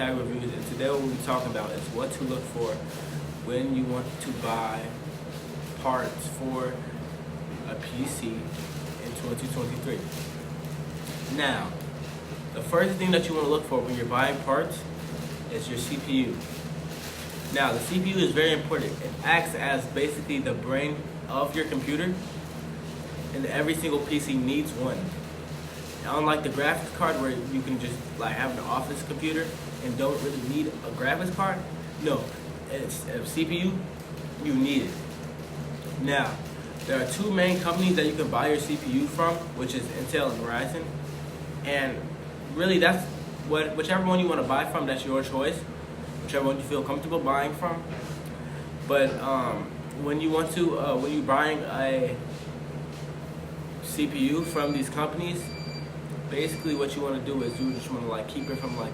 Tag Reviews, and today what we'll be talking about is what to look for when you want to buy parts for a PC in 2023. Now, the first thing that you want to look for when you're buying parts is your CPU. Now, the CPU is very important. It acts as basically the brain of your computer, and every single PC needs one. Unlike the graphics card where you can just like have an office computer and don't really need a graphics card, no, it's a CPU, you need it. Now, there are two main companies that you can buy your CPU from, which is Intel and Ryzen. And really that's whichever one you want to buy from, that's your choice. Whichever one you feel comfortable buying from. But when you're buying a CPU from these companies, basically what you want to do is you just want to like keep it from like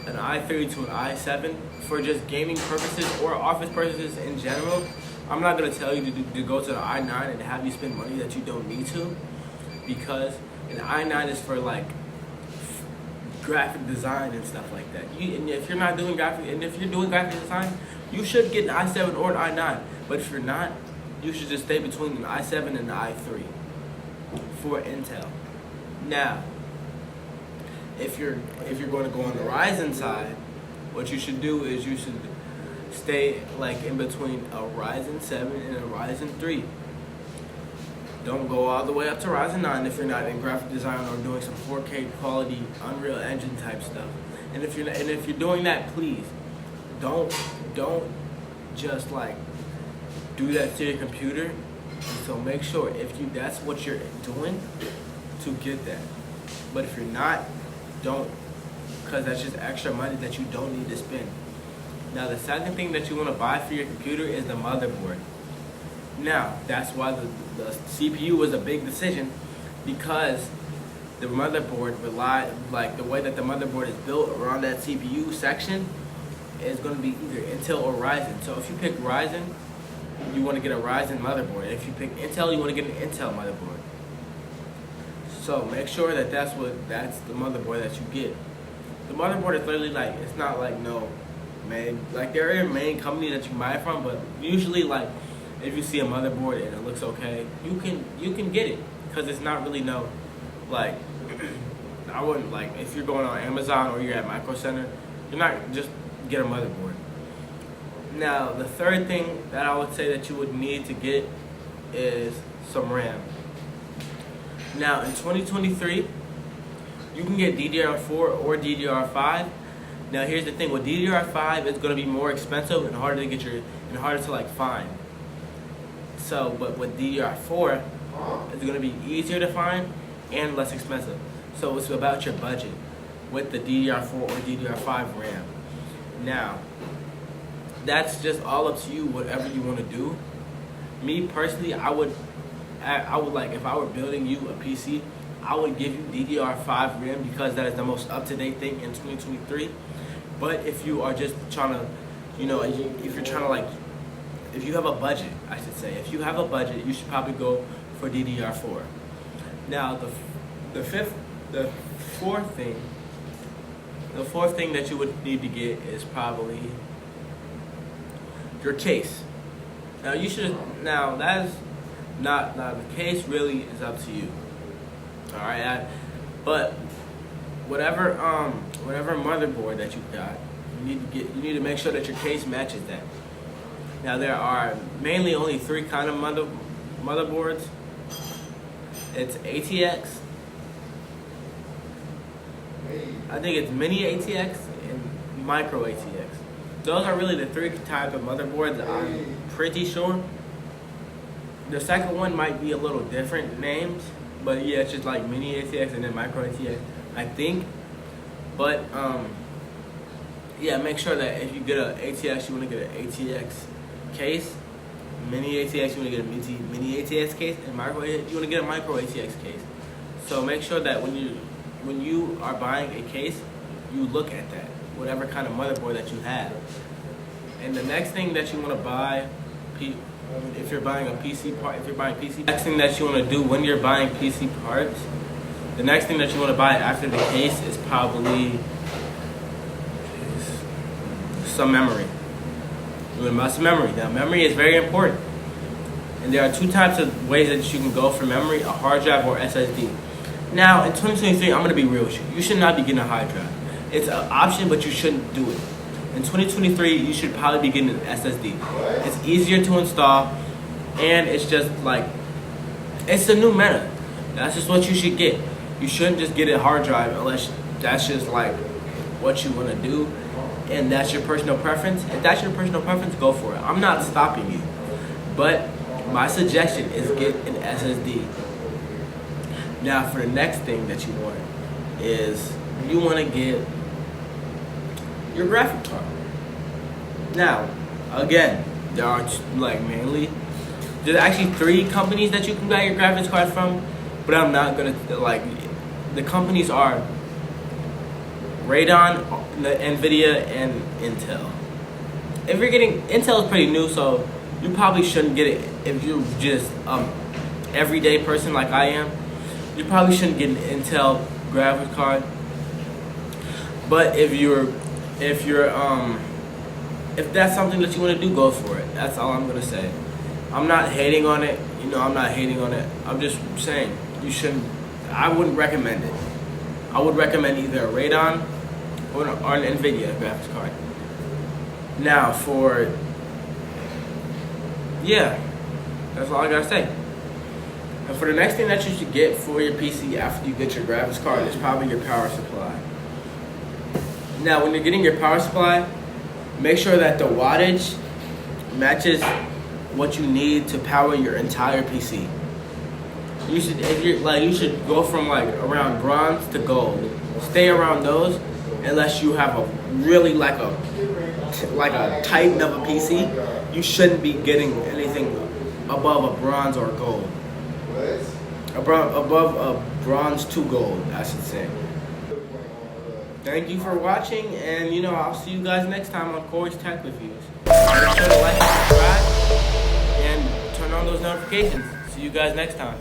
an i3 to an i7 for just gaming purposes or office purposes in general. I'm not going to tell you to go to the i9 and have you spend money that you don't need to, because an i9 is for like graphic design and stuff like that. And if you're doing graphic design, you should get an i7 or an i9. But if you're not, you should just stay between an i7 and an i3 for Intel. Now, if you're going to go on the Ryzen side, what you should do is you should stay like in between a Ryzen 7 and a Ryzen 3. Don't go all the way up to Ryzen 9 if you're not in graphic design or doing some 4K quality Unreal Engine type stuff. And if you're doing that, please don't just like do that to your computer. So make sure that's what you're doing to get that. But if you're not, don't, because that's just extra money that you don't need to spend. Now, the second thing that you want to buy for your computer is the motherboard. Now, that's why the CPU was a big decision, because the motherboard the way that the motherboard is built around that CPU section is going to be either Intel or Ryzen. So if you pick Ryzen, you want to get a Ryzen motherboard. If you pick Intel, you want to get an Intel motherboard. So make sure that that's the motherboard that you get. The motherboard is literally like, it's not like no main, like there are main companies that you can buy from, but usually like if you see a motherboard and it looks okay, you can get it, because it's not really no like I wouldn't, like if you're going on Amazon or you're at Micro Center, you're not just get a motherboard. Now, the third thing that I would say that you would need to get is some RAM. Now, in 2023, you can get DDR4 or DDR5. Now, here's the thing: with DDR5, it's going to be more expensive and harder to like find. So, but with DDR4, it's going to be easier to find and less expensive. So it's about your budget with the DDR4 or DDR5 RAM. Now, that's just all up to you, whatever you want to do. Me personally, I would like, if I were building you a PC, I would give you DDR5 RAM, because that is the most up-to-date thing in 2023. But if you are just trying to, if you're trying to like, if you have a budget, I should say, if you have a budget, you should probably go for DDR4. Now, the fourth thing that you would need to get is probably your case. Now that is not the case. Really is up to you. All right, but whatever motherboard that you got, you need to make sure that your case matches that. Now, there are mainly only three kind of motherboards. It's ATX, I think it's mini ATX and micro ATX. Those are really the three types of motherboards, I'm pretty sure. The second one might be a little different names, but yeah, it's just like mini ATX and then micro ATX, I think. But yeah, make sure that if you get an ATX, you want to get an ATX case. Mini ATX, you want to get a mini ATX case, and micro ATX, you want to get a micro ATX case. So make sure that when you are buying a case, you look at that, whatever kind of motherboard that you have. And the next thing that you want to buy, if you're buying a PC part, next thing that you want to do when you're buying PC parts, the next thing that you want to buy after the case is probably some memory. You're gonna bust some memory. Now, memory is very important. And there are two types of ways that you can go for memory, a hard drive or SSD. Now, in 2023, I'm gonna be real with you. You should not be getting a hard drive. It's an option, but you shouldn't do it. In 2023, you should probably be getting an SSD. It's easier to install, and it's just like, it's the new meta. That's just what you should get. You shouldn't just get a hard drive unless that's just like what you want to do, and that's your personal preference. If that's your personal preference, go for it. I'm not stopping you, but my suggestion is get an SSD. Now, for the next thing that you want is you want to get your graphic card. Now, again, there are there's actually 3 companies that you can buy your graphics card from, but I'm not gonna the companies are Radeon, Nvidia, and Intel. If you're getting Intel is pretty new, so you probably shouldn't get it if you're just everyday person like I am. You probably shouldn't get an Intel graphics card. But if that's something that you want to do, go for it. That's all I'm gonna say. I'm not hating on it. I'm not hating on it. I'm just saying you shouldn't. I wouldn't recommend it. I would recommend either a Radeon or an Nvidia graphics card. Now that's all I gotta say. And for the next thing that you should get for your PC after you get your graphics card is probably your power supply. Now, when you're getting your power supply, make sure that the wattage matches what you need to power your entire PC. You should go from around bronze to gold. Stay around those unless you have a really like a titan of a PC. You shouldn't be getting anything above a bronze or gold. Above a bronze to gold, I should say. Thank you for watching, and I'll see you guys next time on Corey's Tech Reviews. Make sure to like and subscribe and turn on those notifications. See you guys next time.